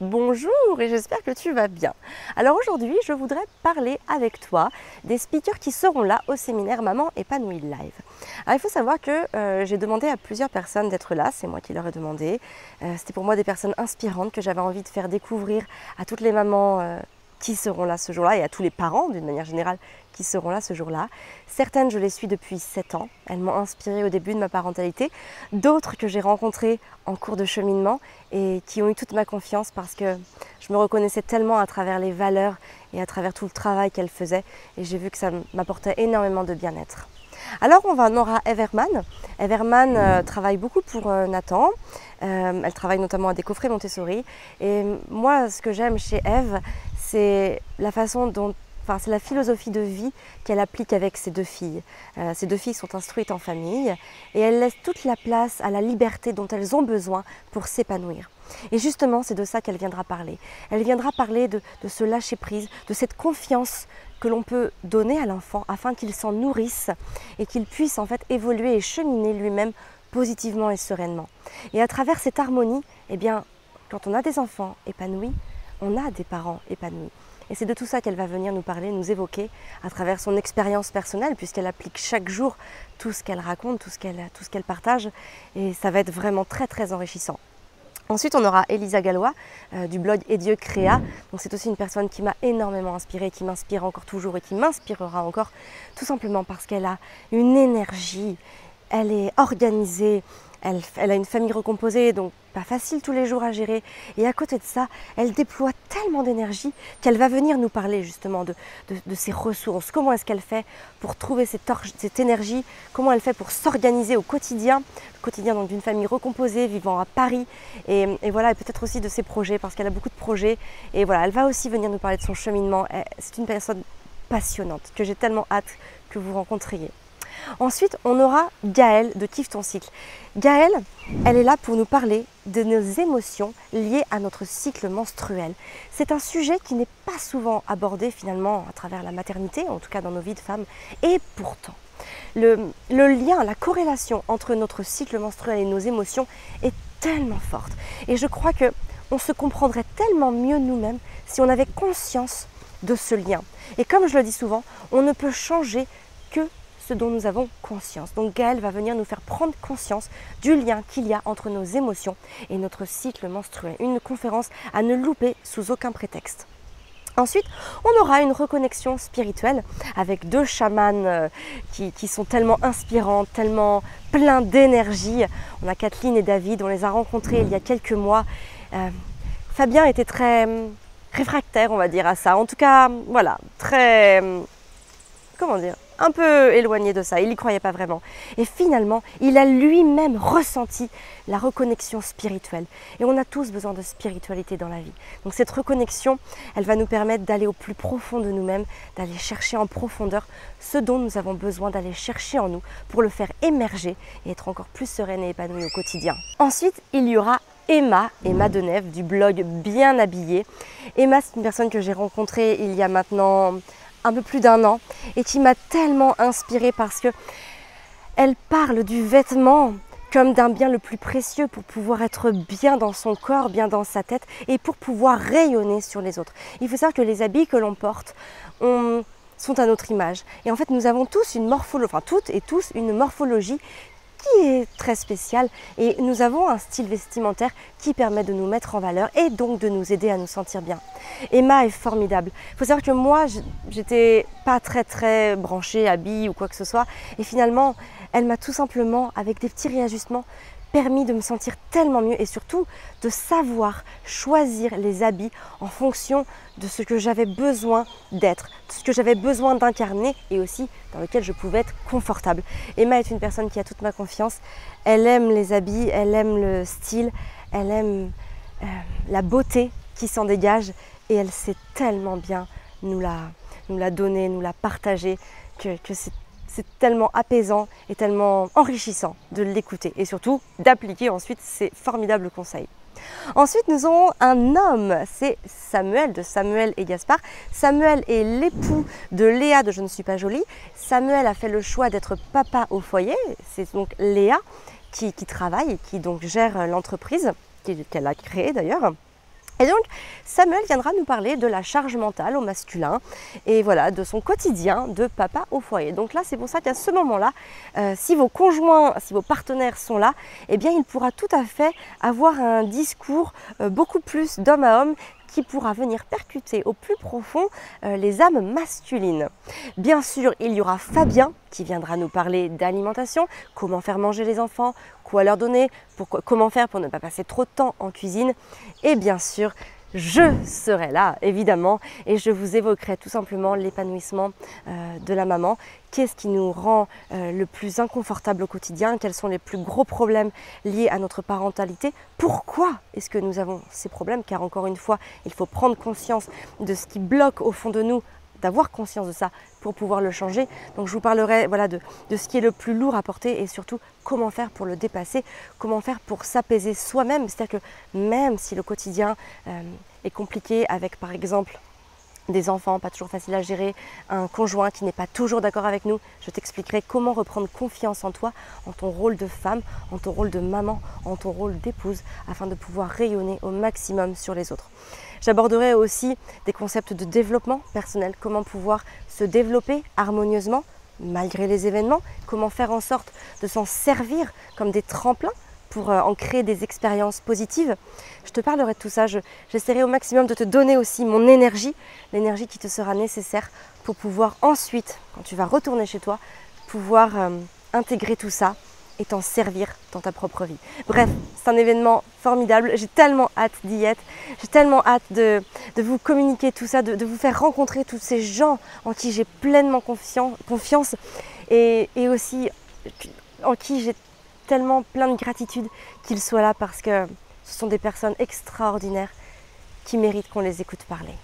Bonjour et j'espère que tu vas bien. Alors aujourd'hui, je voudrais parler avec toi des speakers qui seront là au séminaire Maman épanouie live. Alors il faut savoir que j'ai demandé à plusieurs personnes d'être là, c'est moi qui leur ai demandé. C'était pour moi des personnes inspirantes que j'avais envie de faire découvrir à toutes les mamans qui seront là ce jour-là et à tous les parents d'une manière générale qui seront là ce jour-là. Certaines, je les suis depuis 7 ans. Elles m'ont inspirée au début de ma parentalité. D'autres que j'ai rencontrées en cours de cheminement et qui ont eu toute ma confiance parce que je me reconnaissais tellement à travers les valeurs et à travers tout le travail qu'elles faisaient. Et j'ai vu que ça m'apportait énormément de bien-être. Alors on aura Everman. Everman travaille beaucoup pour Nathan. Elle travaille notamment à des coffrets Montessori. Et moi, ce que j'aime chez Eve, c'est la façon dont c'est la philosophie de vie qu'elle applique avec ses deux filles. Ces deux filles sont instruites en famille et elle laisse toute la place à la liberté dont elles ont besoin pour s'épanouir. Et justement, c'est de ça qu'elle viendra parler. Elle viendra parler de ce lâcher-prise, de cette confiance que l'on peut donner à l'enfant afin qu'il s'en nourrisse et qu'il puisse en fait évoluer et cheminer lui-même positivement et sereinement. Et à travers cette harmonie, eh bien, quand on a des enfants épanouis, on a des parents épanouis. Et c'est de tout ça qu'elle va venir nous parler, nous évoquer à travers son expérience personnelle, puisqu'elle applique chaque jour tout ce qu'elle raconte, tout ce qu'elle partage. Et ça va être vraiment très très enrichissant. Ensuite, on aura Elisa Gallois du blog Et Dieu créa. Donc c'est aussi une personne qui m'a énormément inspirée, qui m'inspire encore toujours et qui m'inspirera encore, tout simplement parce qu'elle a une énergie, elle est organisée. Elle a une famille recomposée, donc pas facile tous les jours à gérer. Et à côté de ça, elle déploie tellement d'énergie qu'elle va venir nous parler justement de ses ressources. Comment est-ce qu'elle fait pour trouver cette énergie? Comment elle fait pour s'organiser au quotidien? Le quotidien donc d'une famille recomposée, vivant à Paris. Et voilà, et peut-être aussi de ses projets, parce qu'elle a beaucoup de projets. Et voilà, elle va aussi venir nous parler de son cheminement. C'est une personne passionnante que j'ai tellement hâte que vous rencontriez. Ensuite, on aura Gaëlle de Kiffe ton cycle. Gaëlle, elle est là pour nous parler de nos émotions liées à notre cycle menstruel. C'est un sujet qui n'est pas souvent abordé finalement à travers la maternité, en tout cas dans nos vies de femmes. Et pourtant, le lien, la corrélation entre notre cycle menstruel et nos émotions est tellement forte. Et je crois qu'on se comprendrait tellement mieux nous-mêmes si on avait conscience de ce lien. Et comme je le dis souvent, on ne peut changer que ce dont nous avons conscience. Donc Gaëlle va venir nous faire prendre conscience du lien qu'il y a entre nos émotions et notre cycle menstruel. Une conférence à ne louper sous aucun prétexte. Ensuite, on aura une reconnexion spirituelle avec deux chamans qui sont tellement inspirants, tellement pleins d'énergie. On a Kathleen et David, on les a rencontrés il y a quelques mois. Fabien était très réfractaire, on va dire, à ça. En tout cas, voilà, très... comment dire, un peu éloigné de ça, il n'y croyait pas vraiment. Et finalement, il a lui-même ressenti la reconnexion spirituelle. Et on a tous besoin de spiritualité dans la vie. Donc cette reconnexion, elle va nous permettre d'aller au plus profond de nous-mêmes, d'aller chercher en profondeur ce dont nous avons besoin d'aller chercher en nous pour le faire émerger et être encore plus sereine et épanouie au quotidien. Ensuite, il y aura Emma Denève du blog Bien Habillée. Emma, c'est une personne que j'ai rencontrée il y a maintenant un peu plus d'1 an et qui m'a tellement inspirée parce que elle parle du vêtement comme d'un bien le plus précieux pour pouvoir être bien dans son corps, bien dans sa tête et pour pouvoir rayonner sur les autres. Il faut savoir que les habits que l'on porte sont à notre image. Et en fait, nous avons tous une morphologie, enfin toutes et tous une morphologie qui est très spéciale et nous avons un style vestimentaire qui permet de nous mettre en valeur et donc de nous aider à nous sentir bien. Emma est formidable. Il faut savoir que moi, j'étais pas très branchée habits ou quoi que ce soit et finalement, elle m'a tout simplement, avec des petits réajustements, permis de me sentir tellement mieux et surtout de savoir choisir les habits en fonction de ce que j'avais besoin d'être, de ce que j'avais besoin d'incarner et aussi dans lequel je pouvais être confortable. Emma est une personne qui a toute ma confiance, elle aime les habits, elle aime le style, elle aime la beauté qui s'en dégage et elle sait tellement bien nous la donner, nous la partager que c'est tellement apaisant et tellement enrichissant de l'écouter et surtout d'appliquer ensuite ces formidables conseils. Ensuite, nous aurons un homme, c'est Samuel de Samuel et Gaspard. Samuel est l'époux de Léa de Je ne suis pas jolie. Samuel a fait le choix d'être papa au foyer. C'est donc Léa qui travaille et qui donc gère l'entreprise qu'elle a créée d'ailleurs. Et donc Samuel viendra nous parler de la charge mentale au masculin et voilà, de son quotidien de papa au foyer. Donc là, c'est pour ça qu'à ce moment-là, si vos conjoints, si vos partenaires sont là, eh bien il pourra tout à fait avoir un discours beaucoup plus d'homme à homme qui pourra venir percuter au plus profond les âmes masculines. Bien sûr, il y aura Fabien qui viendra nous parler d'alimentation, comment faire manger les enfants, quoi leur donner, comment faire pour ne pas passer trop de temps en cuisine. Et bien sûr, je serai là, évidemment, et je vous évoquerai tout simplement l'épanouissement de la maman. Qu'est-ce qui nous rend le plus inconfortable au quotidien? Quels sont les plus gros problèmes liés à notre parentalité? Pourquoi est-ce que nous avons ces problèmes? Car encore une fois, il faut prendre conscience de ce qui bloque au fond de nous, d'avoir conscience de ça pour pouvoir le changer. Donc je vous parlerai voilà, de ce qui est le plus lourd à porter et surtout comment faire pour le dépasser, comment faire pour s'apaiser soi-même. C'est-à-dire que même si le quotidien est compliqué avec par exemple des enfants pas toujours faciles à gérer, un conjoint qui n'est pas toujours d'accord avec nous, je t'expliquerai comment reprendre confiance en toi, en ton rôle de femme, en ton rôle de maman, en ton rôle d'épouse, afin de pouvoir rayonner au maximum sur les autres. J'aborderai aussi des concepts de développement personnel, comment pouvoir se développer harmonieusement malgré les événements, comment faire en sorte de s'en servir comme des tremplins pour en créer des expériences positives. Je te parlerai de tout ça, j'essaierai au maximum de te donner aussi mon énergie, l'énergie qui te sera nécessaire pour pouvoir ensuite, quand tu vas retourner chez toi, pouvoir intégrer tout ça et t'en servir dans ta propre vie. Bref, c'est un événement formidable, j'ai tellement hâte d'y être, j'ai tellement hâte de vous communiquer tout ça, de vous faire rencontrer tous ces gens en qui j'ai pleinement confiance et aussi en qui j'ai tellement plein de gratitude qu'ils soient là parce que ce sont des personnes extraordinaires qui méritent qu'on les écoute parler.